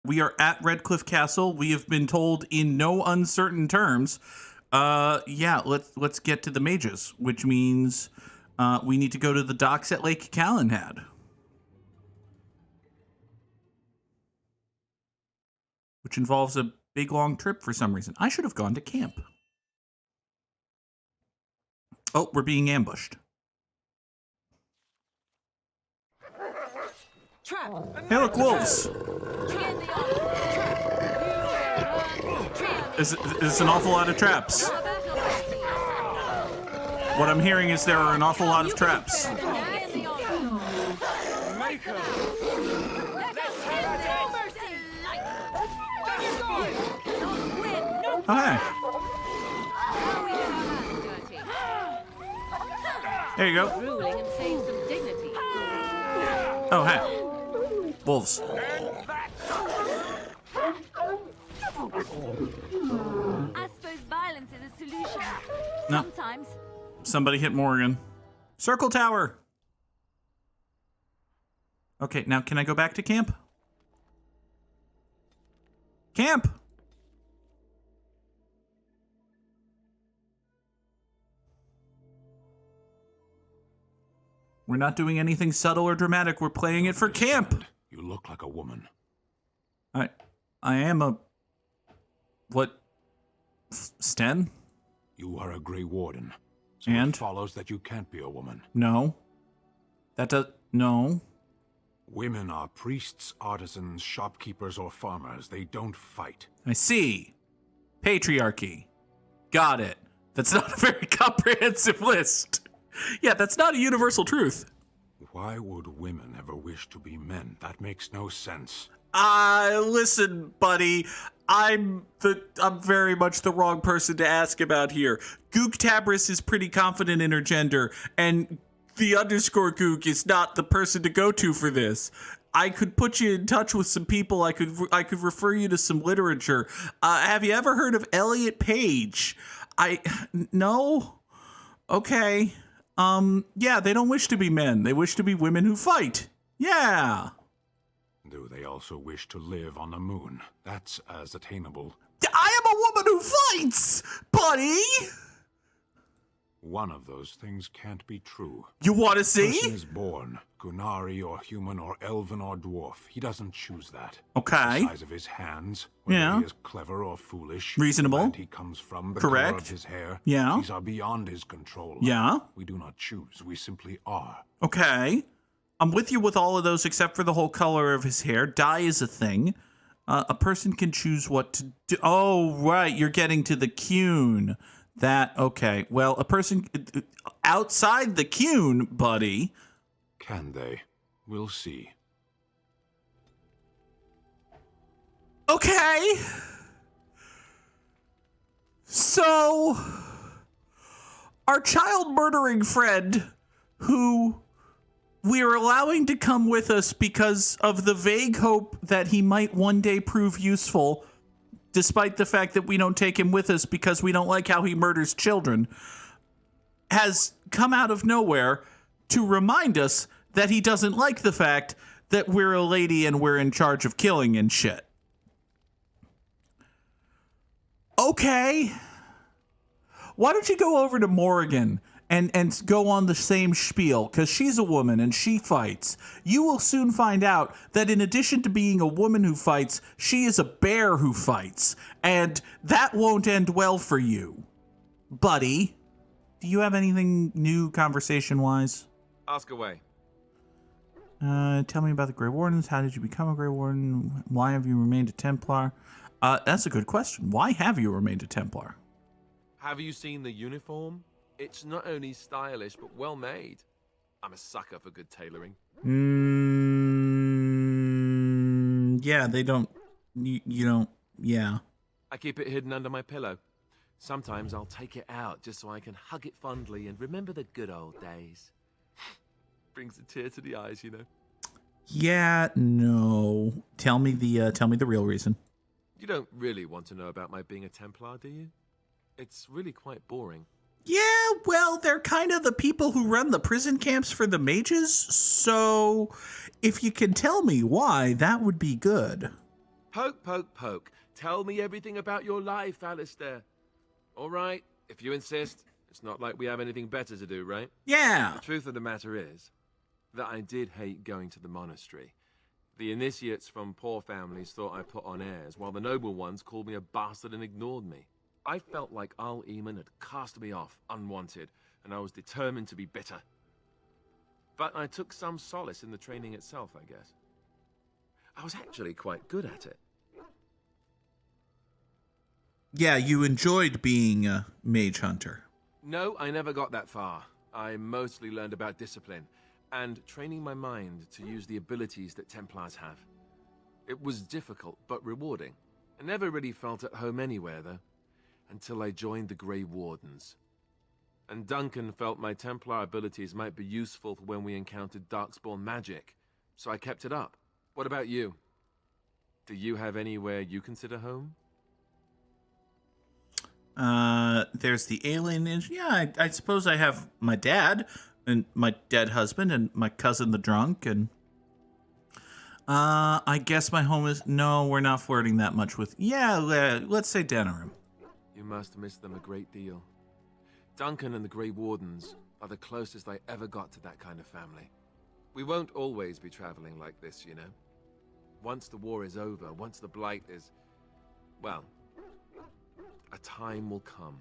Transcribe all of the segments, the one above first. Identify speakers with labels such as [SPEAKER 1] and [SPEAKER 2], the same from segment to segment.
[SPEAKER 1] We are at Redcliffe Castle. We have been told in no uncertain terms. Yeah, let's get to the mages, which means we need to go to the docks at Lake Calenhad. Which involves a big long trip for some reason. I should have gone to camp. Oh, we're being ambushed.
[SPEAKER 2] Trap.
[SPEAKER 1] Hey, look, wolves. There's an awful lot of traps. What I'm hearing is there are an awful lot of traps. Oh, hey. There you go. Oh, hey. Wolves.
[SPEAKER 3] I suppose violence is a solution.
[SPEAKER 1] No.
[SPEAKER 3] Sometimes.
[SPEAKER 1] Somebody hit Morgan. Circle tower. Okay, now can I go back to camp? Camp. We're not doing anything subtle or dramatic. We're playing it for camp.
[SPEAKER 4] You look like a woman.
[SPEAKER 1] I am a... What? Sten?
[SPEAKER 4] You are a Grey Warden. So
[SPEAKER 1] And?
[SPEAKER 4] it follows that you can't be a woman.
[SPEAKER 1] No. That does... No.
[SPEAKER 4] Women are priests, artisans, shopkeepers, or farmers. They don't fight.
[SPEAKER 1] I see. Patriarchy. Got it. That's not a very comprehensive list. Yeah, that's not a universal truth.
[SPEAKER 4] Why would women ever wish to be men? That makes no sense.
[SPEAKER 1] Listen, buddy. I'm very much the wrong person to ask about here. Goog Tabris is pretty confident in her gender, and the underscore Goog is not the person to go to for this. I could put you in touch with some people. I could refer you to some literature. Have you ever heard of Elliot Page? No? Okay. Yeah, they don't wish to be men. They wish to be women who fight. Yeah.
[SPEAKER 4] Do they also wish to live on the moon? That's as attainable.
[SPEAKER 1] I am a woman who fights, buddy.
[SPEAKER 4] One of those things can't be true.
[SPEAKER 1] You want to
[SPEAKER 4] A person
[SPEAKER 1] see?
[SPEAKER 4] is born, Gunari or human or elven or dwarf. He doesn't choose that.
[SPEAKER 1] Okay.
[SPEAKER 4] The size of his hands, whether
[SPEAKER 1] Yeah.
[SPEAKER 4] he is clever or foolish,
[SPEAKER 1] Reasonable.
[SPEAKER 4] the land he comes from, the
[SPEAKER 1] Correct.
[SPEAKER 4] color of his hair.
[SPEAKER 1] Yeah.
[SPEAKER 4] These are beyond his control.
[SPEAKER 1] Yeah.
[SPEAKER 4] We do not choose. We simply are.
[SPEAKER 1] Okay. I'm with you with all of those except for the whole color of his hair. Dye is a thing. A person can choose what to do. Oh, right. You're getting to the Cune. Okay. Well, a person outside the Cune, buddy.
[SPEAKER 4] Can they? We'll see.
[SPEAKER 1] Okay. So, our child murdering friend, who we are allowing to come with us because of the vague hope that he might one day prove useful, despite the fact that we don't take him with us because we don't like how he murders children, has come out of nowhere to remind us that he doesn't like the fact that we're a lady and we're in charge of killing and shit. Okay. Why don't you go over to Morrigan and go on the same spiel, because she's a woman and she fights. You will soon find out that in addition to being a woman who fights, she is a bear who fights. And that won't end well for you. Buddy, do you have anything new conversation-wise?
[SPEAKER 2] Ask away.
[SPEAKER 1] Tell me about the Grey Wardens. How did you become a Grey Warden? Why have you remained a Templar? That's a good question. Why have you remained a Templar?
[SPEAKER 2] Have you seen the uniform? It's not only stylish, but well made. I'm a sucker for good tailoring.
[SPEAKER 1] Yeah, they don't... You don't... Yeah.
[SPEAKER 2] I keep it hidden under my pillow. Sometimes I'll take it out just so I can hug it fondly and remember the good old days. Brings a tear to the eyes, you know.
[SPEAKER 1] Yeah, no. Tell me the real reason.
[SPEAKER 2] You don't really want to know about my being a Templar, do you? It's really quite boring.
[SPEAKER 1] Yeah, well, they're kind of the people who run the prison camps for the mages, so if you can tell me why, that would be good.
[SPEAKER 2] Poke, poke, poke. Tell me everything about your life, Alistair. All right, if you insist. It's not like we have anything better to do, right?
[SPEAKER 1] Yeah.
[SPEAKER 2] The truth of the matter is that I did hate going to the monastery. The initiates from poor families thought I put on airs, while the noble ones called me a bastard and ignored me. I felt like Arl Eamon had cast me off, unwanted, and I was determined to be bitter. But I took some solace in the training itself, I guess. I was actually quite good at it.
[SPEAKER 1] Yeah, you enjoyed being a mage hunter.
[SPEAKER 2] No, I never got that far. I mostly learned about discipline, and training my mind to use the abilities that Templars have. It was difficult, but rewarding. I never really felt at home anywhere, though, until I joined the Grey Wardens. And Duncan felt my Templar abilities might be useful for when we encountered Darkspawn magic, so I kept it up. What about you? Do you have anywhere you consider home?
[SPEAKER 1] There's the alien. Yeah, I suppose I have my dad and my dead husband and my cousin the drunk, and I guess my home is... No, we're not flirting that much with... Yeah, let's say Denerim.
[SPEAKER 2] You must miss them a great deal. Duncan and the Grey Wardens are the closest I ever got to that kind of family. We won't always be traveling like this, you know. Once the war is over, once the Blight is... well, a time will come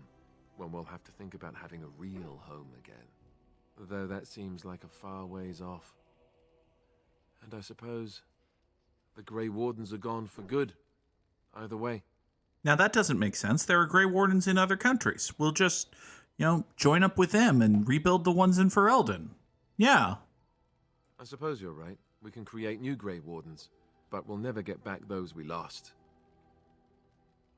[SPEAKER 2] when we'll have to think about having a real home again. Though that seems like a far ways off. And I suppose the Grey Wardens are gone for good. Either way.
[SPEAKER 1] Now, that doesn't make sense. There are Grey Wardens in other countries. We'll just, join up with them and rebuild the ones in Ferelden. Yeah.
[SPEAKER 2] I suppose you're right. We can create new Grey Wardens, but we'll never get back those we lost.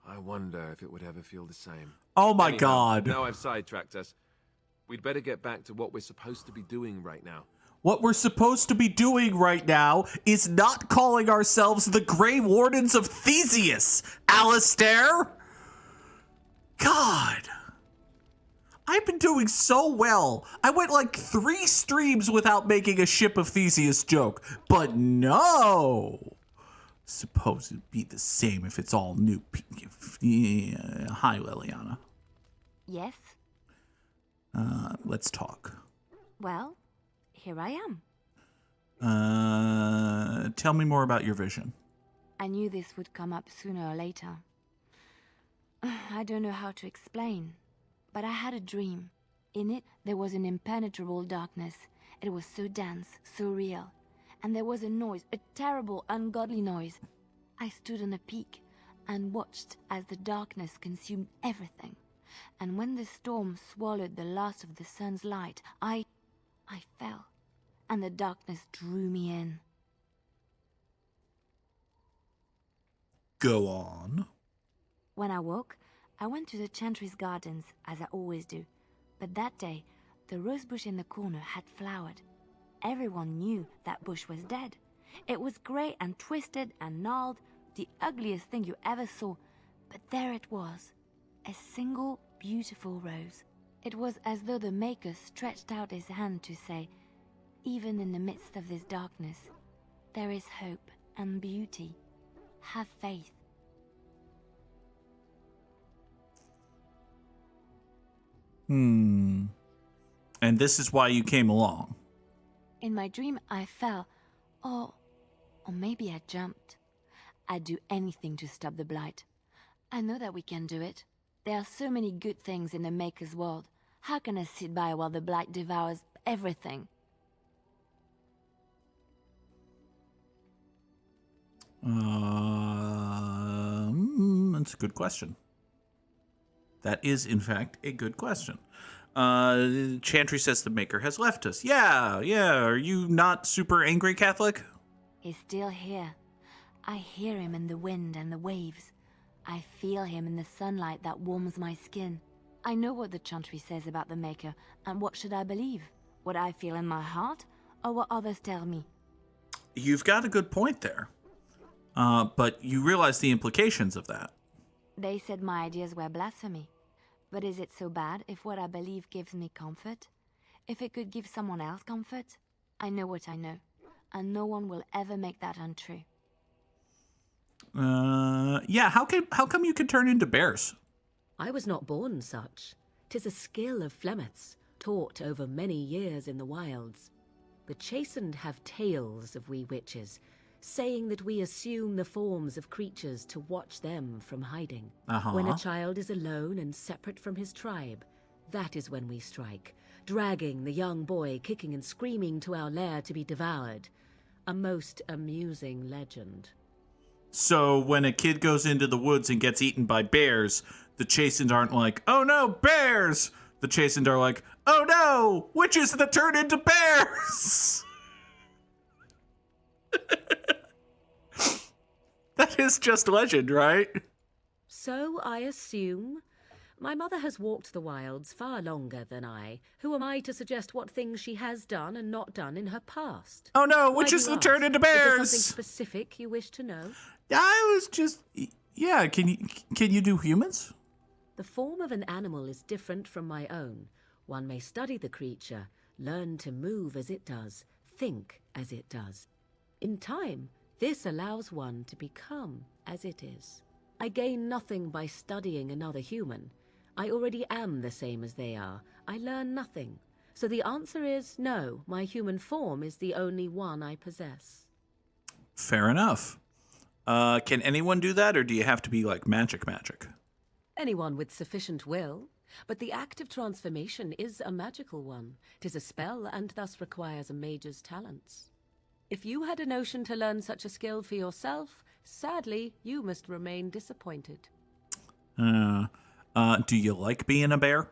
[SPEAKER 2] I wonder if it would ever feel the same.
[SPEAKER 1] Oh my
[SPEAKER 2] Anyhow,
[SPEAKER 1] God.
[SPEAKER 2] Now I've sidetracked us. We'd better get back to what we're supposed to be doing right now.
[SPEAKER 1] What we're supposed to be doing right now is not calling ourselves the Grey Wardens of Theseus, Alistair. God. I've been doing so well. I went like 3 streams without making a Ship of Theseus joke. But no. Suppose it'd be the same if it's all new. Hi, Liliana.
[SPEAKER 3] Yes?
[SPEAKER 1] Let's talk.
[SPEAKER 3] Well, here I am.
[SPEAKER 1] Tell me more about your vision.
[SPEAKER 3] I knew this would come up sooner or later. I don't know how to explain, but I had a dream. In it, there was an impenetrable darkness. It was so dense, so real. And there was a noise, a terrible, ungodly noise. I stood on a peak and watched as the darkness consumed everything. And when the storm swallowed the last of the sun's light, I fell, and the darkness drew me in.
[SPEAKER 1] Go on.
[SPEAKER 3] When I woke, I went to the Chantry's gardens, as I always do. But that day, the rosebush in the corner had flowered. Everyone knew that bush was dead. It was grey and twisted and gnarled, the ugliest thing you ever saw. But there it was, a single beautiful rose. It was as though the Maker stretched out his hand to say, even in the midst of this darkness, there is hope and beauty. Have faith.
[SPEAKER 1] And this is why you came along.
[SPEAKER 3] In my dream, I fell, or maybe I jumped. I'd do anything to stop the Blight. I know that we can do it. There are so many good things in the Maker's world. How can I sit by while the Blight devours everything?
[SPEAKER 1] That's a good question. That is, in fact, a good question. Chantry says the Maker has left us. Yeah. Are you not super angry, Catholic?
[SPEAKER 3] He's still here. I hear him in the wind and the waves. I feel him in the sunlight that warms my skin. I know what the Chantry says about the Maker, and what should I believe? What I feel in my heart, or what others tell me?
[SPEAKER 1] You've got a good point there. But you realize the implications of that.
[SPEAKER 3] They said my ideas were blasphemy. But is it so bad if what I believe gives me comfort? If it could give someone else comfort? I know what I know, and no one will ever make that untrue.
[SPEAKER 1] Yeah, how come you can turn into bears?
[SPEAKER 5] I was not born such. 'Tis a skill of Flemeth's, taught over many years in the wilds. The chastened have tales of we witches, saying that we assume the forms of creatures to watch them from hiding. When a child is alone and separate from his tribe, that is when we strike, dragging the young boy kicking and screaming to our lair to be devoured. A most amusing legend.
[SPEAKER 1] So when a kid goes into the woods and gets eaten by bears, the chastened aren't like, oh no, bears! The chastened are like, oh no, witches that turn into bears! That is just legend, right?
[SPEAKER 5] So I assume. My mother has walked the wilds far longer than I. Who am I to suggest what things she has done and not done in her past?
[SPEAKER 1] Oh no,
[SPEAKER 5] Why
[SPEAKER 1] witches
[SPEAKER 5] do you
[SPEAKER 1] that turn
[SPEAKER 5] ask?
[SPEAKER 1] into
[SPEAKER 5] Is there
[SPEAKER 1] bears!
[SPEAKER 5] something specific you wish to know?
[SPEAKER 1] I was just, yeah, can you do humans?
[SPEAKER 5] The form of an animal is different from my own. One may study the creature, learn to move as it does, think as it does. In time, this allows one to become as it is. I gain nothing by studying another human. I already am the same as they are. I learn nothing. So the answer is no, my human form is the only one I possess.
[SPEAKER 1] Fair enough. Can anyone do that, or do you have to be like magic?
[SPEAKER 5] Anyone with sufficient will. But the act of transformation is a magical one. 'Tis a spell and thus requires a mage's talents. If you had a notion to learn such a skill for yourself, sadly, you must remain disappointed.
[SPEAKER 1] Do you like being a bear?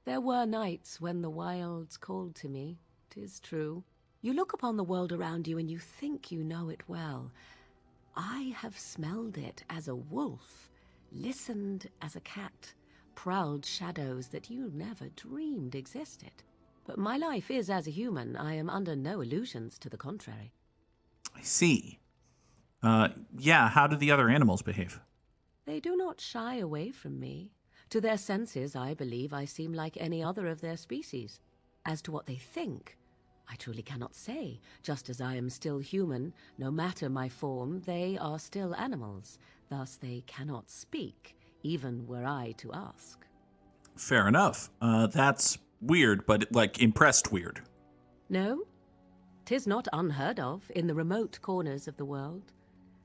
[SPEAKER 5] There were nights when the wilds called to me, 'tis true. You look upon the world around you and you think you know it well. I have smelled it as a wolf, listened as a cat, prowled shadows that you never dreamed existed. But my life is as a human. I am under no illusions to the contrary.
[SPEAKER 1] I see. Yeah, how do the other animals behave?
[SPEAKER 5] They do not shy away from me. To their senses, I believe I seem like any other of their species. As to what they think, I truly cannot say. Just as I am still human, no matter my form, they are still animals. Thus they cannot speak, even were I to ask.
[SPEAKER 1] Fair enough. That's weird, but like impressed weird.
[SPEAKER 5] No, 'tis not unheard of in the remote corners of the world.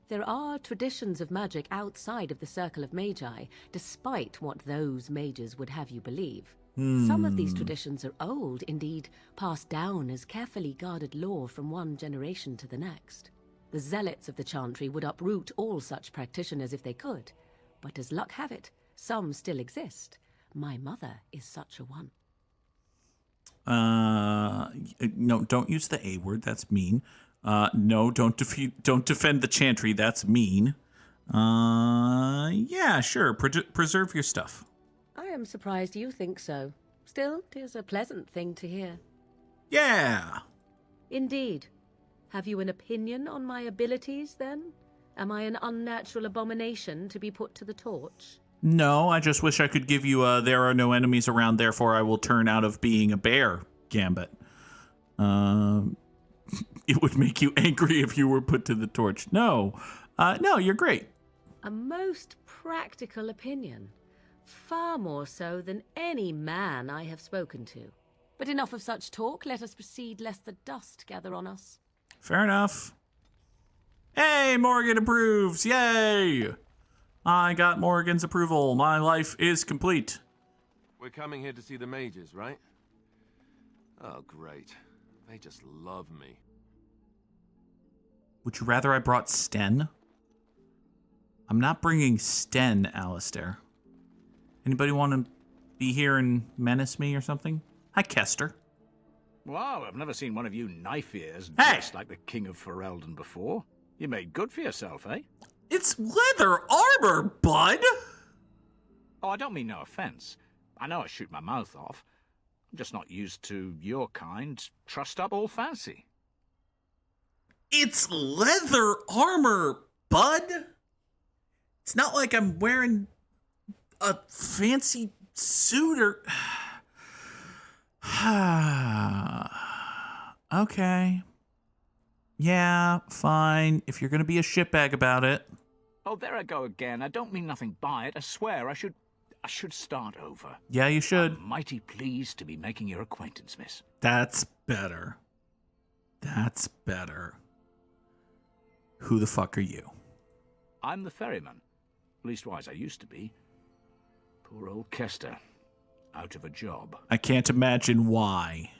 [SPEAKER 5] There are traditions of magic outside of the circle of magi, despite what those mages would have you believe. Some of these traditions are old, indeed, passed down as carefully guarded lore from one generation to the next. The zealots of the chantry would uproot all such practitioners if they could, but as luck have it, some still exist. My mother is such a one.
[SPEAKER 1] No, don't use the A word. That's mean. No, don't defend the chantry. That's mean. Yeah, sure. Preserve your stuff.
[SPEAKER 5] I am surprised you think so. Still, 'tis a pleasant thing to hear.
[SPEAKER 1] Yeah.
[SPEAKER 5] Indeed. Have you an opinion on my abilities, then? Am I an unnatural abomination to be put to the torch?
[SPEAKER 1] No, I just wish I could give you a there are no enemies around, therefore I will turn out of being a bear gambit. It would make you angry if you were put to the torch. No, you're great.
[SPEAKER 5] A most practical opinion. Far more so than any man I have spoken to. But enough of such talk. Let us proceed, lest the dust gather on us.
[SPEAKER 1] Fair enough. Hey, Morgan approves. Yay! I got Morgan's approval. My life is complete.
[SPEAKER 2] We're coming here to see the mages, right? Oh, great. They just love me.
[SPEAKER 1] Would you rather I brought Sten? I'm not bringing Sten, Alistair. Anybody want to be here and menace me or something? Hi, Kester.
[SPEAKER 6] Wow, I've never seen one of you knife ears
[SPEAKER 1] Hey!
[SPEAKER 6] dressed like the King of Ferelden before. You made good for yourself, eh?
[SPEAKER 1] It's leather armor, bud!
[SPEAKER 6] Oh, I don't mean no offense. I know I shoot my mouth off. I'm just not used to your kind, trussed up old fancy.
[SPEAKER 1] It's leather armor, bud! It's not like I'm wearing a fancy suit or... Okay. Yeah, fine. If you're gonna be a shitbag about it.
[SPEAKER 6] Oh, there I go again. I don't mean nothing by it. I swear I should start over.
[SPEAKER 1] Yeah, you should.
[SPEAKER 6] I'm mighty pleased to be making your acquaintance, miss.
[SPEAKER 1] That's better. That's better. Who the fuck are you?
[SPEAKER 6] I'm the ferryman. Leastwise, I used to be. Poor old Kester. Out of a job.
[SPEAKER 1] I can't imagine why.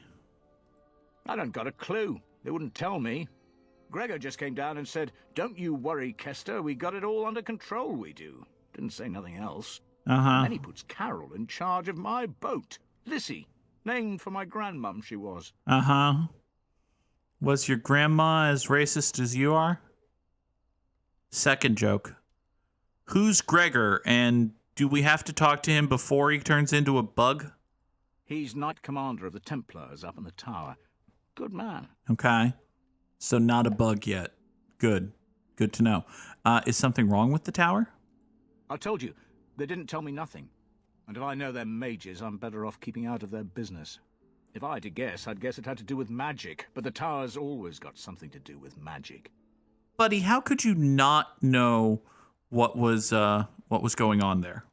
[SPEAKER 6] I don't got a clue. They wouldn't tell me. Gregor just came down and said, "Don't you worry, Kester. We got it all under control, we do." Didn't say nothing else.
[SPEAKER 1] Uh-huh.
[SPEAKER 6] Then he puts Carol in charge of my boat. Lissy. Named for my grandmum, she was.
[SPEAKER 1] Uh-huh. Was your grandma as racist as you are? Second joke. Who's Gregor, and do we have to talk to him before he turns into a bug?
[SPEAKER 6] He's Knight Commander of the Templars up in the tower. Good man.
[SPEAKER 1] Okay. So not a bug yet. Good. Good to know. Is something wrong with the tower?
[SPEAKER 6] I told you, they didn't tell me nothing. And if I know they're mages, I'm better off keeping out of their business. If I had to guess, I'd guess it had to do with magic. But the tower's always got something to do with magic.
[SPEAKER 1] Buddy, how could you not know what was going on there?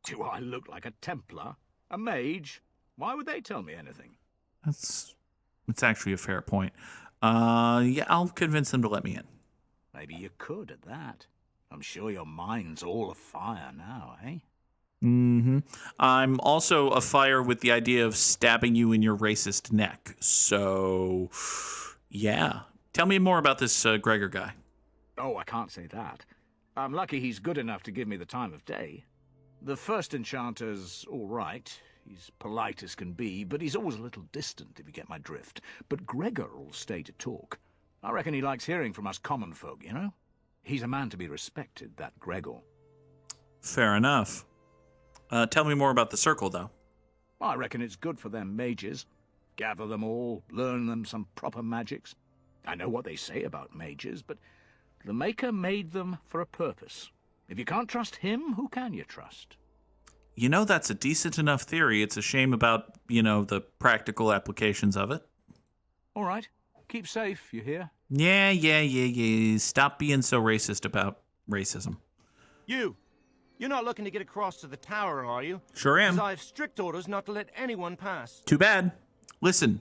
[SPEAKER 6] Do I look like a Templar? A mage? Why would they tell me anything?
[SPEAKER 1] That's actually a fair point. Yeah, I'll convince them to let me in.
[SPEAKER 6] Maybe you could at that. I'm sure your mind's all afire now, eh?
[SPEAKER 1] Mm-hmm. I'm also afire with the idea of stabbing you in your racist neck. So, yeah. Tell me more about this Gregor guy.
[SPEAKER 6] Oh, I can't say that. I'm lucky he's good enough to give me the time of day. The first enchanter's all right. He's polite as can be, but he's always a little distant, if you get my drift. But Gregor'll stay to talk. I reckon he likes hearing from us common folk, you know? He's a man to be respected, that Gregor.
[SPEAKER 1] Fair enough. Tell me more about the circle, though.
[SPEAKER 6] I reckon it's good for them mages. Gather them all, learn them some proper magics. I know what they say about mages, but the Maker made them for a purpose. If you can't trust him, who can you trust?
[SPEAKER 1] You know, that's a decent enough theory. It's a shame about, the practical applications of it.
[SPEAKER 6] All right. Keep safe, you hear?
[SPEAKER 1] Yeah. Stop being so racist about racism.
[SPEAKER 7] You're not looking to get across to the tower, are you?
[SPEAKER 1] Sure am.
[SPEAKER 7] 'Cause I have strict orders not to let anyone pass.
[SPEAKER 1] Too bad. Listen,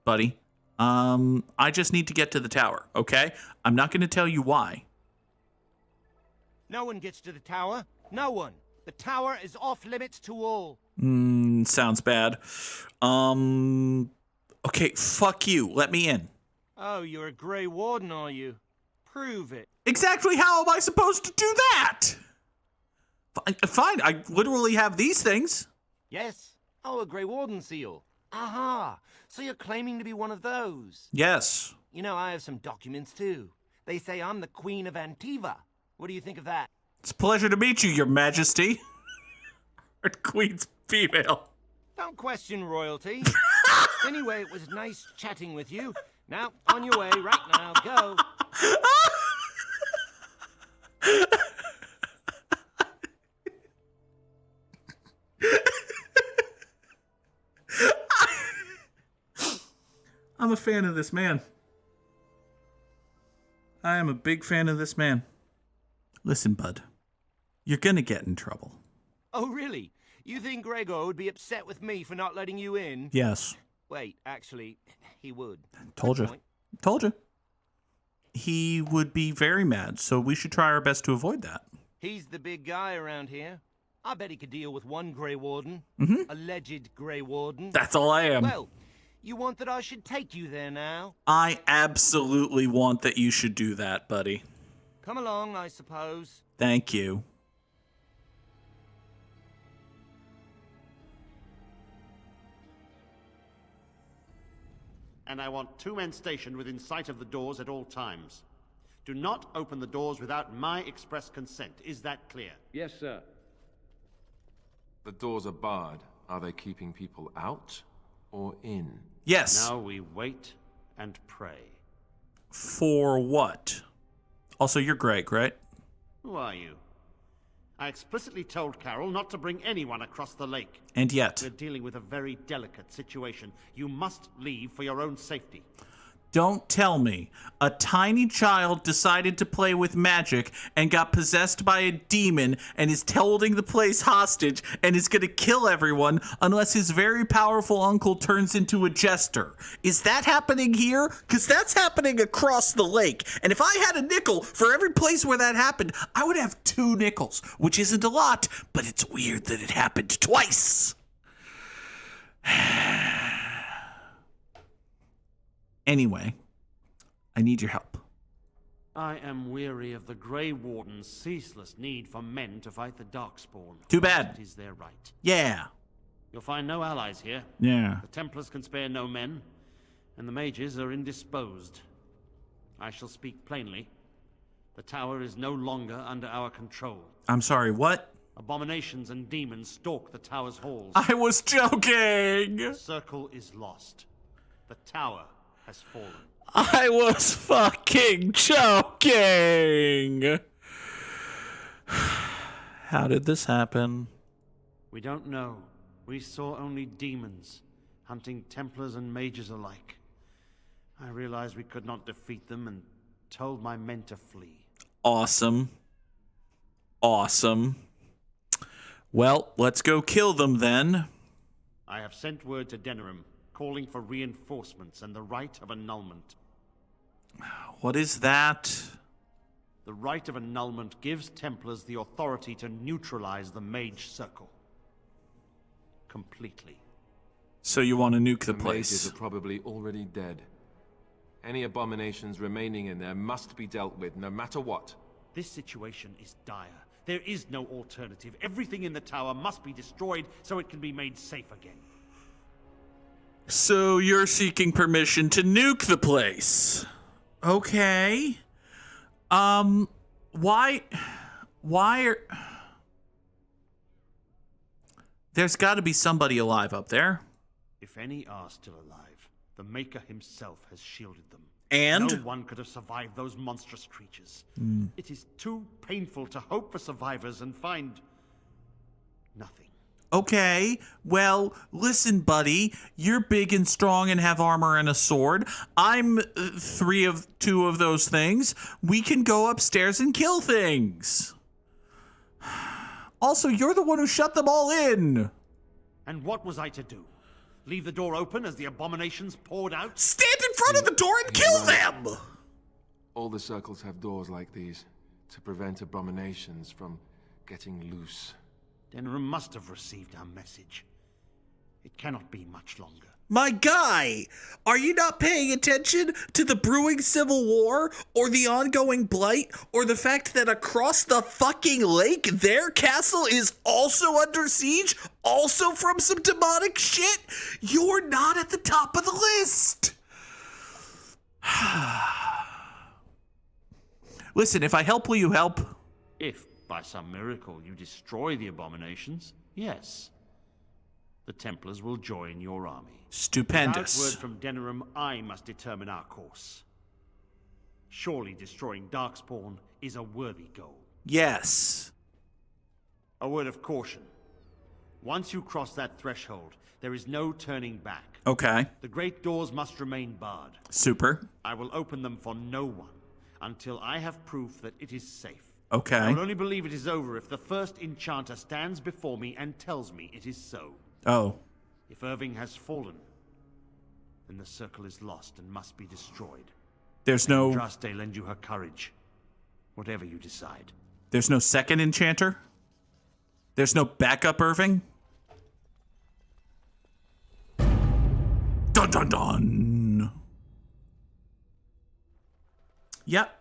[SPEAKER 1] buddy. I just need to get to the tower, okay? I'm not going to tell you why.
[SPEAKER 7] No one gets to the tower. No one. The tower is off limits to all.
[SPEAKER 1] Sounds bad. Okay, fuck you. Let me in.
[SPEAKER 7] Oh, you're a Grey Warden, are you? Prove it.
[SPEAKER 1] Exactly how am I supposed to do that? Fine, I literally have these things.
[SPEAKER 7] Yes. Oh, a Grey Warden seal. Aha. So you're claiming to be one of those.
[SPEAKER 1] Yes.
[SPEAKER 7] You know, I have some documents, too. They say I'm the Queen of Antiva. What do you think of that?
[SPEAKER 1] It's a pleasure to meet you, Your Majesty. Our Queen's female.
[SPEAKER 7] Don't question royalty. Anyway, it was nice chatting with you. Now, on your way, right now, go.
[SPEAKER 1] I'm a fan of this man. I am a big fan of this man. Listen, bud. You're gonna get in trouble.
[SPEAKER 7] Oh, really? You think Gregor would be upset with me for not letting you in?
[SPEAKER 1] Yes.
[SPEAKER 7] Wait, actually, he would.
[SPEAKER 1] Told
[SPEAKER 7] Good
[SPEAKER 1] you.
[SPEAKER 7] point.
[SPEAKER 1] Told you. He would be very mad, so we should try our best to avoid that.
[SPEAKER 7] He's the big guy around here. I bet he could deal with one Grey Warden. Alleged Grey Warden.
[SPEAKER 1] That's all I am.
[SPEAKER 7] Well, you want that I should take you there now?
[SPEAKER 1] I absolutely want that you should do that, buddy.
[SPEAKER 7] Come along, I suppose.
[SPEAKER 1] Thank you.
[SPEAKER 8] And I want 2 men stationed within sight of the doors at all times. Do not open the doors without my express consent. Is that clear?
[SPEAKER 9] Yes, sir.
[SPEAKER 2] The doors are barred. Are they keeping people out or in?
[SPEAKER 1] Yes.
[SPEAKER 8] Now we wait and pray.
[SPEAKER 1] For what? Also, you're Greg, right?
[SPEAKER 8] Who are you? I explicitly told Carol not to bring anyone across the lake.
[SPEAKER 1] And yet.
[SPEAKER 8] We're dealing with a very delicate situation. You must leave for your own safety.
[SPEAKER 1] Don't tell me a tiny child decided to play with magic and got possessed by a demon and is holding the place hostage and is going to kill everyone unless his very powerful uncle turns into a jester. Is that happening here? Because that's happening across the lake. And if I had a nickel for every place where that happened, I would have 2 nickels, which isn't a lot, but it's weird that it happened twice. Anyway, I need your help.
[SPEAKER 8] I am weary of the Grey Warden's ceaseless need for men to fight the Darkspawn.
[SPEAKER 1] Too bad.
[SPEAKER 8] It is their right.
[SPEAKER 1] Yeah.
[SPEAKER 8] You'll find no allies here.
[SPEAKER 1] Yeah.
[SPEAKER 8] The Templars can spare no men, and the mages are indisposed. I shall speak plainly. The tower is no longer under our control.
[SPEAKER 1] I'm sorry, what?
[SPEAKER 8] Abominations and demons stalk the tower's halls.
[SPEAKER 1] I was joking.
[SPEAKER 8] The circle is lost. The tower has fallen.
[SPEAKER 1] I was fucking joking. How did this happen?
[SPEAKER 8] We don't know. We saw only demons, hunting Templars and mages alike. I realized we could not defeat them and told my men to flee.
[SPEAKER 1] Awesome. Awesome. Well, let's go kill them then.
[SPEAKER 8] I have sent word to Denerim, calling for reinforcements and the right of annulment.
[SPEAKER 1] What is that?
[SPEAKER 8] The right of annulment gives Templars the authority to neutralize the Mage Circle. Completely.
[SPEAKER 1] So you want to nuke the
[SPEAKER 2] Mages
[SPEAKER 1] place?
[SPEAKER 2] are probably already dead. Any abominations remaining in there must be dealt with, no matter what.
[SPEAKER 8] This situation is dire. There is no alternative. Everything in the tower must be destroyed so it can be made safe again.
[SPEAKER 1] So you're seeking permission to nuke the place? Okay. Why are... There's got to be somebody alive up there.
[SPEAKER 8] If any are still alive, the Maker himself has shielded them.
[SPEAKER 1] And?
[SPEAKER 8] No one could have survived those monstrous creatures. It is too painful to hope for survivors and find... nothing.
[SPEAKER 1] Okay, well, listen, buddy. You're big and strong and have armor and a sword. I'm 2 of those things. We can go upstairs and kill things. Also, you're the one who shut them all in.
[SPEAKER 8] And what was I to do? Leave the door open as the abominations poured out?
[SPEAKER 1] Stand in front of the door and kill them!
[SPEAKER 2] All the circles have doors like these, to prevent abominations from getting loose.
[SPEAKER 8] Denerim must have received our message. It cannot be much longer.
[SPEAKER 1] My guy, are you not paying attention to the brewing civil war, or the ongoing blight, or the fact that across the fucking lake, their castle is also under siege, also from some demonic shit? You're not at the top of the list. Listen, if I help, will you help?
[SPEAKER 8] If, by some miracle, you destroy the abominations, yes. The Templars will join your army.
[SPEAKER 1] Stupendous.
[SPEAKER 8] Without word from Denerim, I must determine our course. Surely destroying Darkspawn is a worthy goal.
[SPEAKER 1] Yes.
[SPEAKER 8] A word of caution. Once you cross that threshold, there is no turning back.
[SPEAKER 1] Okay.
[SPEAKER 8] The great doors must remain barred.
[SPEAKER 1] Super.
[SPEAKER 8] I will open them for no one until I have proof that it is safe.
[SPEAKER 1] Okay.
[SPEAKER 8] I will only believe it is over if the first enchanter stands before me and tells me it is so.
[SPEAKER 1] Oh.
[SPEAKER 8] If Irving has fallen, then the circle is lost and must be destroyed.
[SPEAKER 1] There's no...
[SPEAKER 8] Andraste lend you her courage, whatever you decide.
[SPEAKER 1] There's no second enchanter? There's no backup Irving? Dun dun dun! Yep.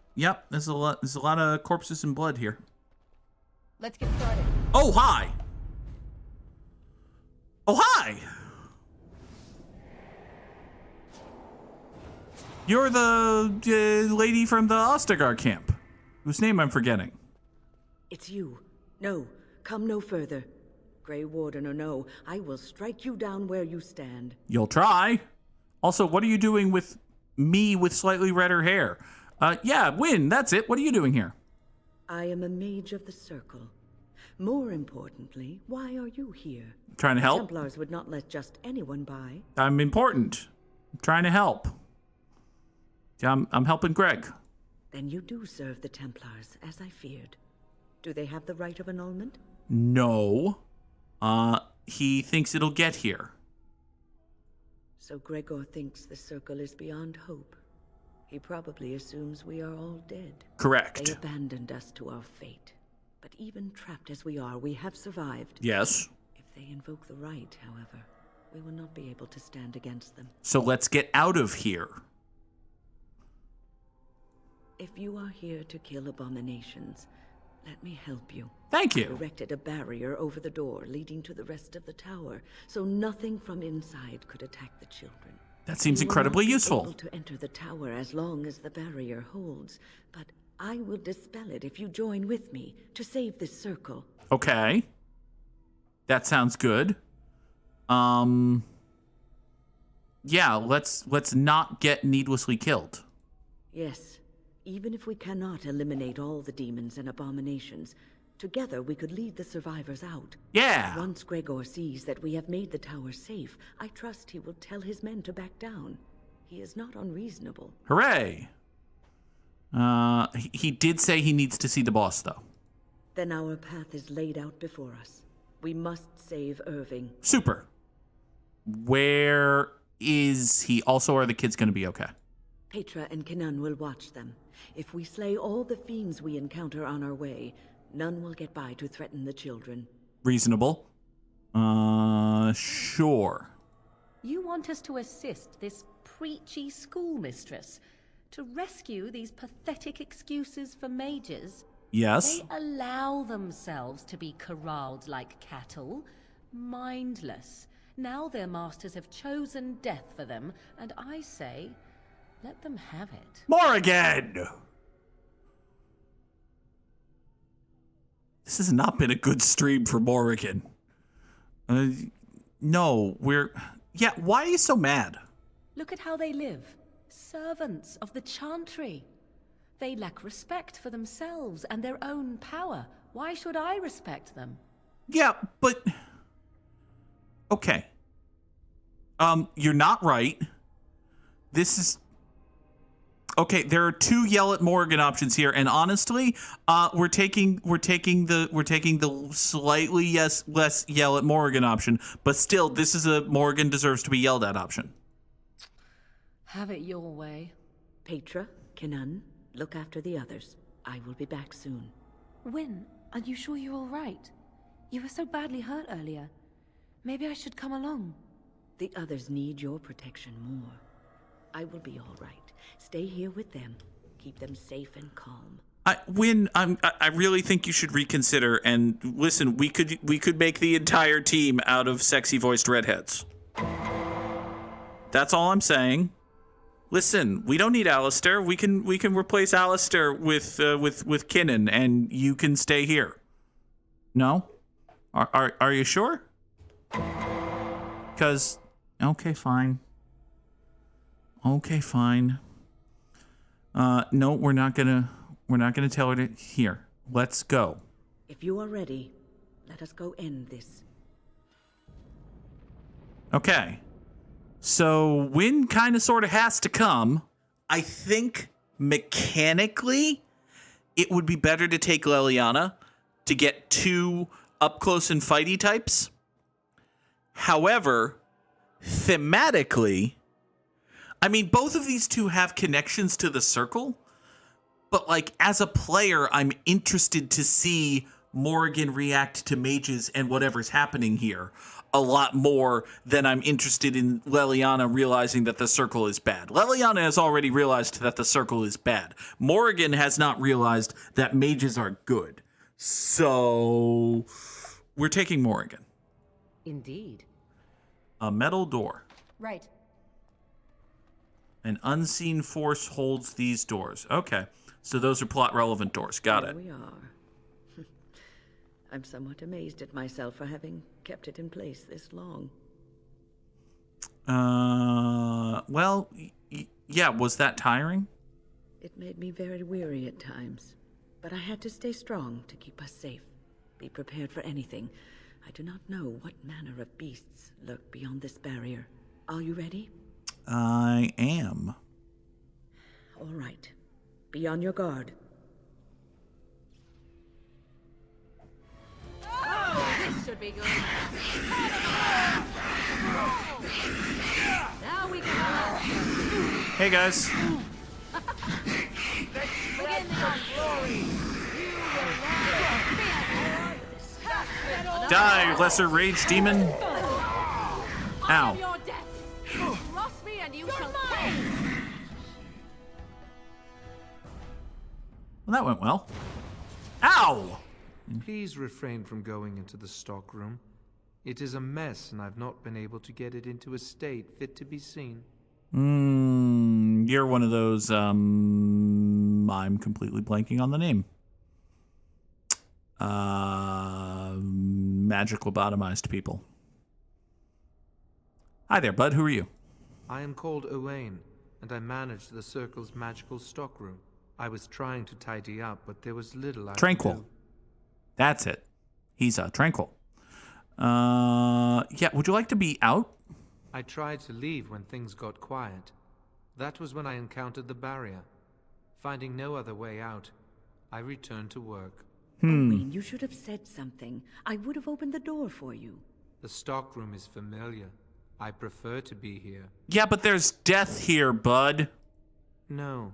[SPEAKER 1] There's a lot of corpses and blood here.
[SPEAKER 9] Let's get started.
[SPEAKER 1] Oh, hi! Oh, hi! You're the lady from the Ostagar camp, whose name I'm forgetting.
[SPEAKER 9] It's you. No, come no further. Grey Warden or no, I will strike you down where you stand.
[SPEAKER 1] You'll try. Also, what are you doing with me with slightly redder hair? Yeah, Wynn, that's it. What are you doing here?
[SPEAKER 9] I am a mage of the circle. More importantly, why are you here?
[SPEAKER 1] Trying to help?
[SPEAKER 9] Templars would not let just anyone by.
[SPEAKER 1] I'm important. I'm trying to help. I'm helping Greg.
[SPEAKER 9] Then you do serve the Templars, as I feared. Do they have the right of annulment?
[SPEAKER 1] No. He thinks it'll get here.
[SPEAKER 9] So Gregor thinks the Circle is beyond hope. He probably assumes we are all dead.
[SPEAKER 1] Correct.
[SPEAKER 9] They abandoned us to our fate. But even trapped as we are, we have survived.
[SPEAKER 1] Yes.
[SPEAKER 9] If they invoke the right, however, we will not be able to stand against them.
[SPEAKER 1] So let's get out of here.
[SPEAKER 9] If you are here to kill abominations, let me help you.
[SPEAKER 1] Thank
[SPEAKER 9] I
[SPEAKER 1] you.
[SPEAKER 9] erected a barrier over the door leading to the rest of the tower, so nothing from inside could attack the children.
[SPEAKER 1] That seems
[SPEAKER 9] You will
[SPEAKER 1] incredibly
[SPEAKER 9] not be
[SPEAKER 1] useful.
[SPEAKER 9] able to enter the tower as long as the barrier holds, but I will dispel it if you join with me to save this circle.
[SPEAKER 1] Okay. That sounds good. Yeah, let's not get needlessly killed.
[SPEAKER 9] Yes, even if we cannot eliminate all the demons and abominations, together we could lead the survivors out.
[SPEAKER 1] Yeah.
[SPEAKER 9] Once Gregor sees that we have made the tower safe, I trust he will tell his men to back down. He is not unreasonable.
[SPEAKER 1] Hooray. He did say he needs to see the boss, though.
[SPEAKER 9] Then our path is laid out before us. We must save Irving.
[SPEAKER 1] Super. Where is he? Also, are the kids going to be okay?
[SPEAKER 9] Petra and Kenan will watch them. If we slay all the fiends we encounter on our way, none will get by to threaten the children.
[SPEAKER 1] Reasonable. Sure.
[SPEAKER 5] You want us to assist this preachy schoolmistress to rescue these pathetic excuses for mages?
[SPEAKER 1] Yes.
[SPEAKER 5] They allow themselves to be corralled like cattle, mindless. Now their masters have chosen death for them, and I say, let them have it.
[SPEAKER 1] Morrigan! This has not been a good stream for Morrigan. No, yeah, why are you so mad?
[SPEAKER 5] Look at how they live. Servants of the Chantry. They lack respect for themselves and their own power. Why should I respect them?
[SPEAKER 1] Yeah, but... Okay. You're not right. This is... Okay, there are two yell at Morrigan options here, and honestly, we're taking the slightly less yell at Morrigan option, but still, this is a Morrigan deserves to be yelled at option.
[SPEAKER 5] Have it your way.
[SPEAKER 9] Petra, Kenan, look after the others. I will be back soon.
[SPEAKER 3] Wyn, are you sure you're all right? You were so badly hurt earlier. Maybe I should come along.
[SPEAKER 9] The others need your protection more. I will be all right. Stay here with them. Keep them safe and calm.
[SPEAKER 1] Wyn, I really think you should reconsider and listen. We could make the entire team out of sexy voiced redheads. That's all I'm saying. Listen, we don't need Alistair. We can replace Alistair with Kinnan, and you can stay here. No? Are you sure? Because okay, fine. Okay, fine. No, we're not gonna tell her to here. Let's go.
[SPEAKER 9] If you are ready, let us go end this.
[SPEAKER 1] Okay. So Wyn kind of sort of has to come. I think mechanically it would be better to take Leliana to get two up close and fighty types. However, thematically, I mean, both of these two have connections to the circle, but like as a player, I'm interested to see Morrigan react to mages and whatever's happening here a lot more than I'm interested in Leliana realizing that the circle is bad. Leliana has already realized that the circle is bad. Morrigan has not realized that mages are good. So we're taking Morrigan.
[SPEAKER 5] Indeed.
[SPEAKER 1] A metal door.
[SPEAKER 5] Right.
[SPEAKER 1] An unseen force holds these doors. Okay. So those are plot relevant doors. Got
[SPEAKER 9] Here
[SPEAKER 1] it.
[SPEAKER 9] we are. I'm somewhat amazed at myself for having kept it in place this long.
[SPEAKER 1] Well, yeah, was that tiring?
[SPEAKER 9] It made me very weary at times, but I had to stay strong to keep us safe. Be prepared for anything. I do not know what manner of beasts lurk beyond this barrier. Are you ready?
[SPEAKER 1] I am.
[SPEAKER 9] All right. Be on your guard.
[SPEAKER 5] Oh, this should be good. Now we can.
[SPEAKER 1] Hey, guys. Die, lesser rage demon. Ow.
[SPEAKER 5] Your death. Cross me and you shall pay.
[SPEAKER 1] Well, that went well. Ow!
[SPEAKER 10] Please refrain from going into the stockroom. It is a mess, and I've not been able to get it into a state fit to be seen.
[SPEAKER 1] You're one of those, I'm completely blanking on the name. Magic lobotomized people. Hi there, bud. Who are you?
[SPEAKER 10] I am called Owain, and I manage the Circle's magical stockroom. I was trying to tidy up, but there was little I
[SPEAKER 1] Tranquil.
[SPEAKER 10] could do.
[SPEAKER 1] That's it. He's Tranquil. Yeah, would you like to be out?
[SPEAKER 10] I tried to leave when things got quiet. That was when I encountered the barrier. Finding no other way out, I returned to work.
[SPEAKER 9] Owain, you should have said something. I would have opened the door for you.
[SPEAKER 10] The stockroom is familiar. I prefer to be here.
[SPEAKER 1] Yeah, but there's death here, bud.
[SPEAKER 10] No.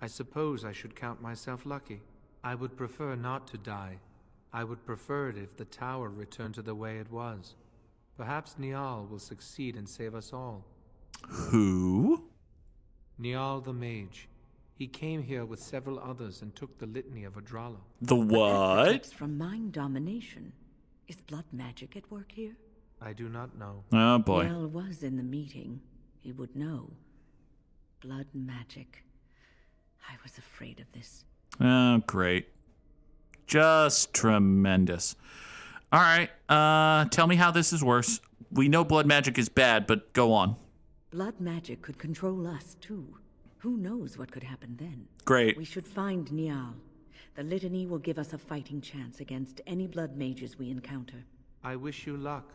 [SPEAKER 10] I suppose I should count myself lucky. I would prefer not to die. I would prefer it if the tower returned to the way it was. Perhaps Niall will succeed and save us all.
[SPEAKER 1] Who?
[SPEAKER 10] Niall the Mage. He came here with several others and took the litany of Adralo.
[SPEAKER 1] The what?
[SPEAKER 9] Protects from mind domination. Is blood magic at work here?
[SPEAKER 10] I do not know.
[SPEAKER 1] Oh, boy.
[SPEAKER 9] Niall was in the meeting. He would know. Blood magic. I was afraid of this.
[SPEAKER 1] Oh, great. Just tremendous. All right, tell me how this is worse. We know blood magic is bad, but go on.
[SPEAKER 9] Blood magic could control us, too. Who knows what could happen then?
[SPEAKER 1] Great.
[SPEAKER 9] We should find Niall. The litany will give us a fighting chance against any blood mages we encounter.
[SPEAKER 10] I wish you luck.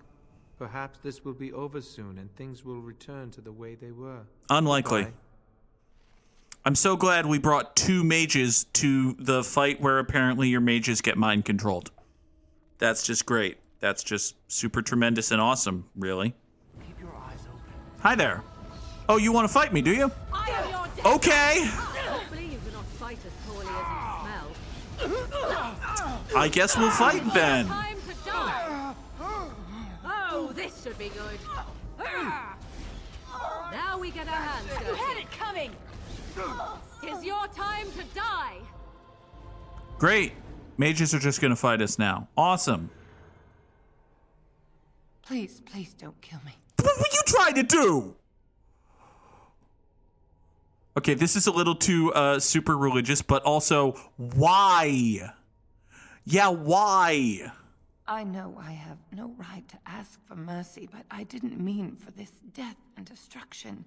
[SPEAKER 10] Perhaps this will be over soon and things will return to the way they were.
[SPEAKER 1] Unlikely.
[SPEAKER 10] Bye.
[SPEAKER 1] I'm so glad we brought 2 mages to the fight where apparently your mages get mind controlled. That's just great. That's just super tremendous and awesome, really.
[SPEAKER 8] Keep your eyes open.
[SPEAKER 1] Hi there. Oh, you want to fight me, do you?
[SPEAKER 5] I am your death.
[SPEAKER 1] Okay.
[SPEAKER 5] Hopefully you do not fight as poorly as you smell.
[SPEAKER 1] I guess we'll fight then.
[SPEAKER 5] Time to die. Oh, this should be good. Now we get our hands dirty. You had it coming. Tis your time to die.
[SPEAKER 1] Great. Mages are just going to fight us now. Awesome.
[SPEAKER 11] Please, please don't kill me.
[SPEAKER 1] What were you trying to do? Okay, this is a little too super religious, but also, why? Yeah, why?
[SPEAKER 11] I know I have no right to ask for mercy, but I didn't mean for this death and destruction.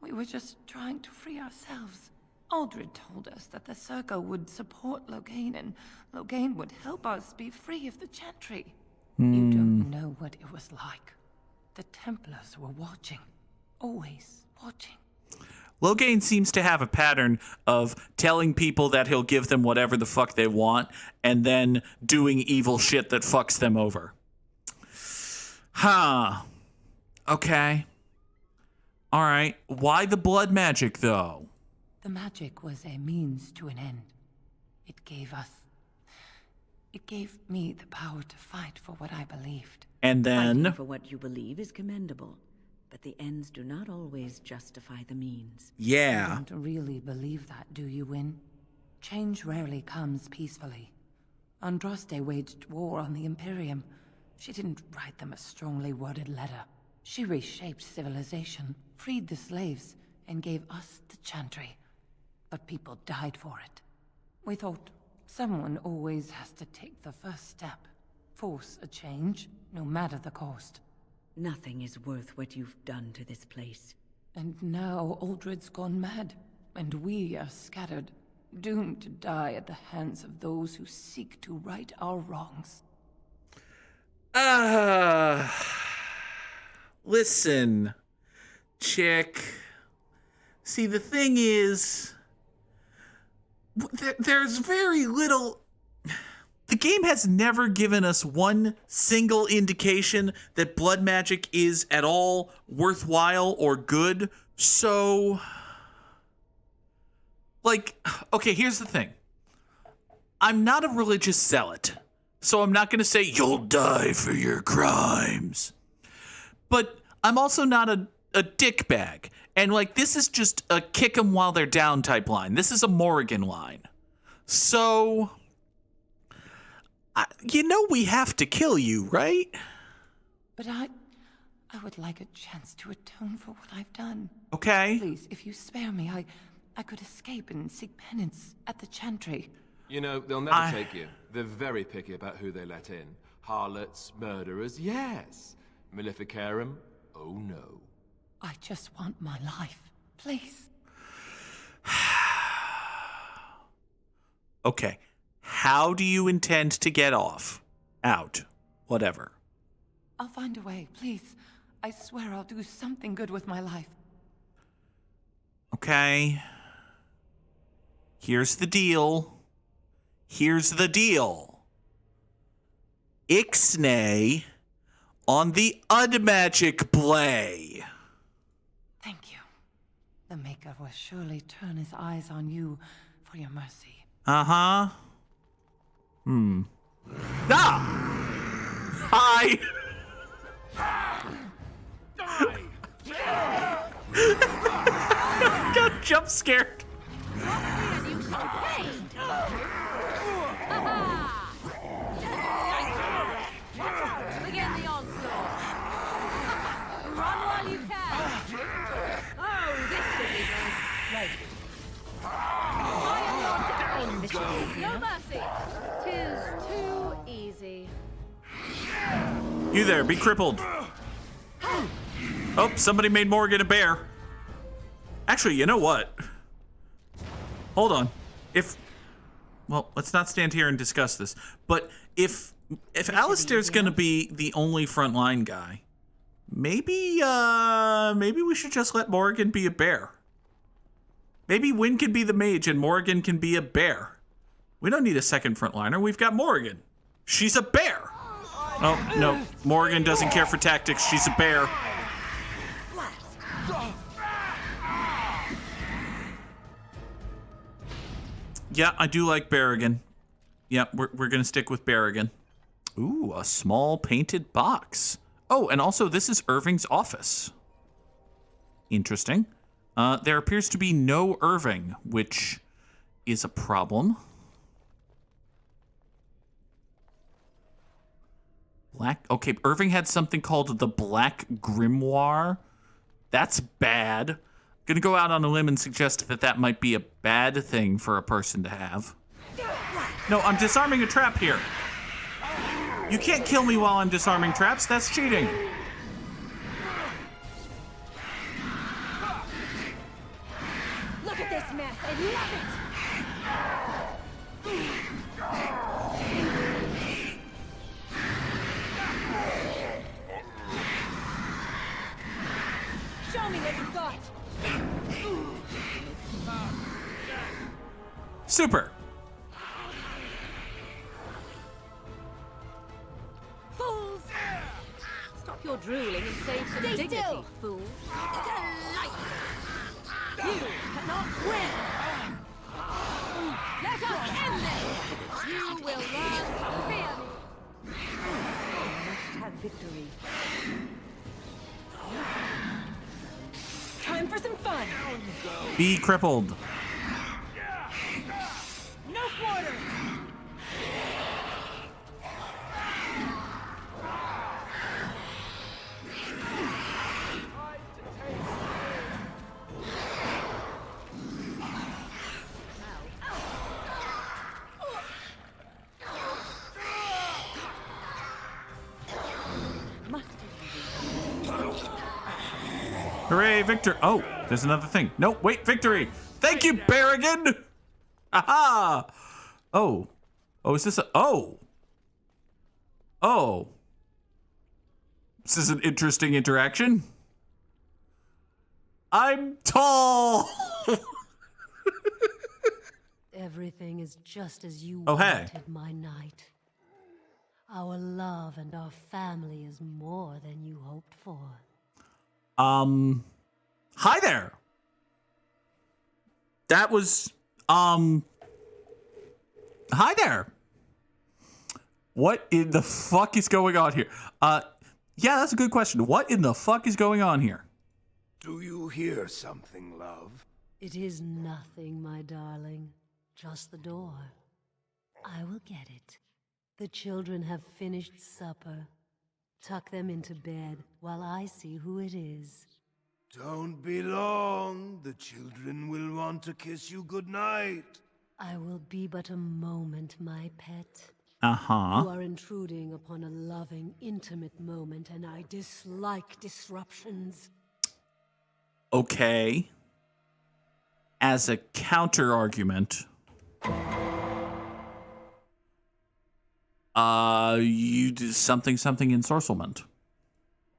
[SPEAKER 11] We were just trying to free ourselves. Aldred told us that the Circle would support Loghain, and Loghain would help us be free of the Chantry. You don't know what it was like. The Templars were watching. Always watching.
[SPEAKER 1] Loghain seems to have a pattern of telling people that he'll give them whatever the fuck they want, and then doing evil shit that fucks them over. Huh. Okay. All right. Why the blood magic, though?
[SPEAKER 11] The magic was a means to an end. It gave me the power to fight for what I believed.
[SPEAKER 1] And then...
[SPEAKER 9] Fighting for what you believe is commendable, but the ends do not always justify the means.
[SPEAKER 1] Yeah.
[SPEAKER 11] You don't really believe that, do you, Wynne? Change rarely comes peacefully. Andraste waged war on the Imperium. She didn't write them a strongly worded letter. She reshaped civilization, freed the slaves, and gave us the Chantry. But people died for it. We thought someone always has to take the first step. Force a change, no matter the cost.
[SPEAKER 9] Nothing is worth what you've done to this place.
[SPEAKER 11] And now Aldred's gone mad, and we are scattered, doomed to die at the hands of those who seek to right our wrongs.
[SPEAKER 1] Listen, chick. See, the thing is, there's very little. The game has never given us one single indication that blood magic is at all worthwhile or good. So, like, okay, here's the thing. I'm not a religious zealot, so I'm not going to say you'll die for your crimes. But I'm also not a dickbag. And, like, this is just a kick 'em while they're down type line. This is a Morrigan line. So, you know we have to kill you, right?
[SPEAKER 11] But I would like a chance to atone for what I've done.
[SPEAKER 1] Okay.
[SPEAKER 11] Please, if you spare me, I could escape and seek penance at the chantry.
[SPEAKER 2] You know, they'll never take you. They're very picky about who they let in. Harlots, murderers, yes. Maleficarum, oh no.
[SPEAKER 11] I just want my life. Please.
[SPEAKER 1] Okay. How do you intend to get off? Out. Whatever.
[SPEAKER 11] I'll find a way, please. I swear I'll do something good with my life.
[SPEAKER 1] Okay. Here's the deal. Here's the deal. Ixnay on the unmagic blay.
[SPEAKER 11] Thank you. The Maker will surely turn his eyes on you for your mercy.
[SPEAKER 1] Uh-huh. Ah! Hi! Got jump scared.
[SPEAKER 5] Begin the onslaught. Run while you can. Oh, this should be good. Right. No mercy. 'Tis too easy.
[SPEAKER 1] You there, be crippled. Oh, somebody made Morgan a bear. Actually, you know what? Hold on. Well, let's not stand here and discuss this. But if Alistair's gonna be the only frontline guy, maybe we should just let Morgan be a bear. Maybe Wynn can be the mage and Morgan can be a bear. We don't need a second frontliner. We've got Morgan. She's a bear. Oh, no. Morgan doesn't care for tactics. She's a bear. Yeah, I do like Berrigan. Yeah, we're going to stick with Berrigan. Ooh, a small painted box. Oh, and also this is Irving's office. Interesting. There appears to be no Irving, which is a problem. Okay, Irving had something called the Black Grimoire. That's bad. Gonna go out on a limb and suggest that might be a bad thing for a person to have. No, I'm disarming a trap here. You can't kill me while I'm disarming traps. That's cheating.
[SPEAKER 5] Look at this mess. I love it. Show me what you've got.
[SPEAKER 1] Super.
[SPEAKER 5] Fools! Stop your drooling and save some dignity, still. Fool. You cannot win. Let us end this. You will learn to fear me.
[SPEAKER 9] Have victory.
[SPEAKER 5] Time for some fun.
[SPEAKER 1] Be crippled.
[SPEAKER 5] No quarter.
[SPEAKER 1] Hooray, Victor. Oh, there's another thing. No, wait, victory. Thank you, Berrigan. Aha. Oh. Oh, is this a... Oh. Oh. This is an interesting interaction. I'm tall.
[SPEAKER 12] Everything is just as you
[SPEAKER 1] Oh, hey.
[SPEAKER 12] wanted, my knight. Our love and our family is more than you hoped for.
[SPEAKER 1] Hi there. That was, hi there. What in the fuck is going on here? Yeah, that's a good question. What in the fuck is going on here?
[SPEAKER 13] Do you hear something, love?
[SPEAKER 12] It is nothing, my darling. Just the door. I will get it. The children have finished supper. Tuck them into bed while I see who it is.
[SPEAKER 13] Don't be long. The children will want to kiss you goodnight.
[SPEAKER 12] I will be but a moment, my pet.
[SPEAKER 1] Uh-huh.
[SPEAKER 12] You are intruding upon a loving, intimate moment, and I dislike disruptions.
[SPEAKER 1] Okay. As a counter argument, you do something ensorcelment.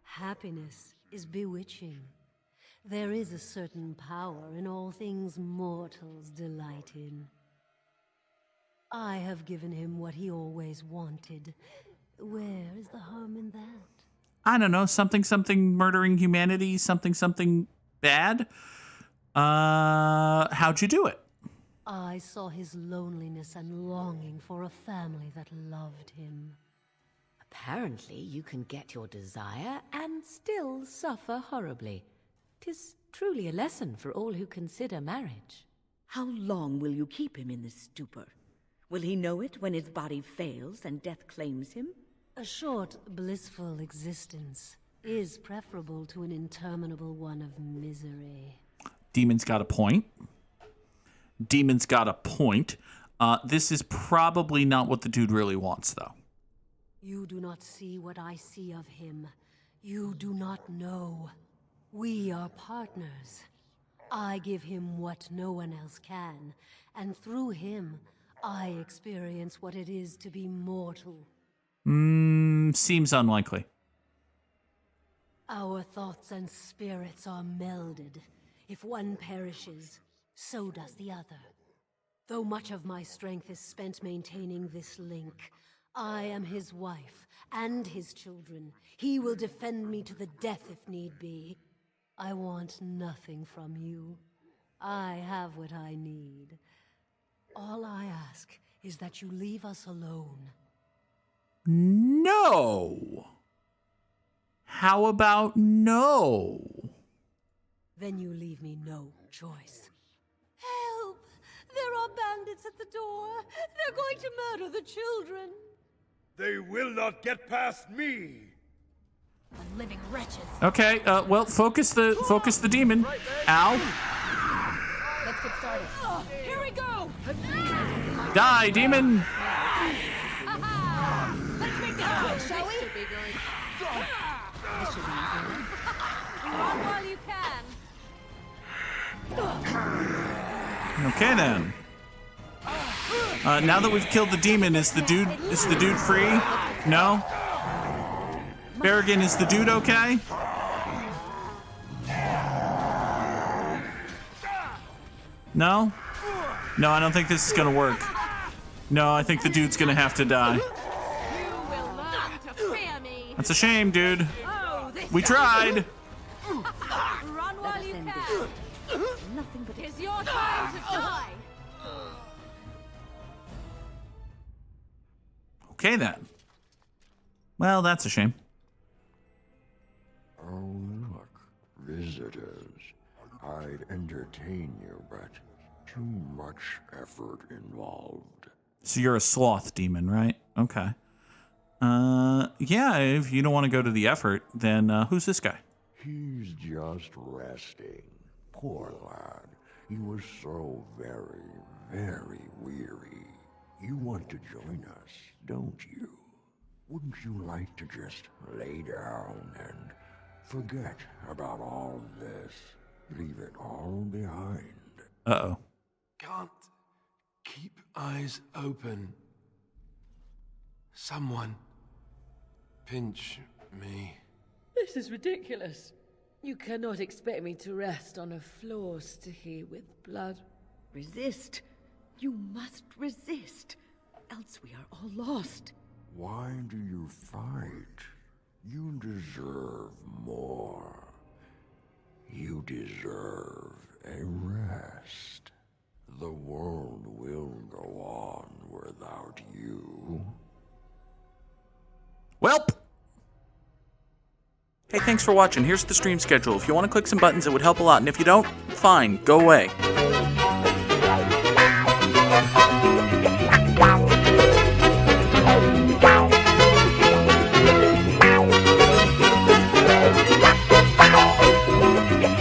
[SPEAKER 12] Happiness is bewitching. There is a certain power in all things mortals delight in. I have given him what he always wanted. Where is the harm in that?
[SPEAKER 1] I don't know, something murdering humanity, something bad. How'd you do it?
[SPEAKER 12] I saw his loneliness and longing for a family that loved him.
[SPEAKER 5] Apparently, you can get your desire and still suffer horribly. 'Tis truly a lesson for all who consider marriage.
[SPEAKER 9] How long will you keep him in this stupor? Will he know it when his body fails and death claims him?
[SPEAKER 12] A short, blissful existence is preferable to an interminable one of misery.
[SPEAKER 1] Demon's got a point. This is probably not what the dude really wants, though.
[SPEAKER 12] You do not see what I see of him. You do not know. We are partners. I give him what no one else can, and through him, I experience what it is to be mortal.
[SPEAKER 1] Seems unlikely.
[SPEAKER 12] Our thoughts and spirits are melded. If one perishes, so does the other. Though much of my strength is spent maintaining this link, I am his wife and his children. He will defend me to the death if need be. I want nothing from you. I have what I need. All I ask is that you leave us alone.
[SPEAKER 1] No. How about no?
[SPEAKER 12] Then you leave me no choice. Help! There are bandits at the door. They're going to murder the children.
[SPEAKER 13] They will not get past me.
[SPEAKER 12] Living wretches.
[SPEAKER 1] Okay, well, focus the demon. Ow.
[SPEAKER 12] Let's get started. Here we go!
[SPEAKER 1] Die, demon!
[SPEAKER 12] Let's make this quick, shall we? This should be easy. Run while you can.
[SPEAKER 1] Okay then. Now that we've killed the demon, is the dude free? No? Berrigan, is the dude okay? No? No, I don't think this is gonna work. No, I think the dude's gonna have to die. That's a shame, dude. We tried.
[SPEAKER 12] Run while you can.
[SPEAKER 9] Nothing but
[SPEAKER 12] It's your time to die.
[SPEAKER 1] Okay then. Well, that's a shame.
[SPEAKER 14] Oh, look, visitors. I'd entertain you, but too much effort involved.
[SPEAKER 1] So you're a sloth demon, right? Okay. Yeah, if you don't want to go to the effort, then who's this guy?
[SPEAKER 14] He's just resting. Poor lad. He was so very, very weary. You want to join us, don't you? Wouldn't you like to just lay down and forget about all this? Leave it all behind.
[SPEAKER 1] Uh-oh.
[SPEAKER 2] Can't keep eyes open. Someone pinch me.
[SPEAKER 5] This is ridiculous.
[SPEAKER 15] You cannot expect me to rest on a floor sticky with blood.
[SPEAKER 9] Resist. You must resist. Else we are all lost.
[SPEAKER 14] Why do you fight? You deserve more. You deserve a rest. The world will go on without you.
[SPEAKER 1] Welp! Hey, thanks for watching. Here's the stream schedule. If you want to click some buttons, it would help a lot. And if you don't, fine, go away.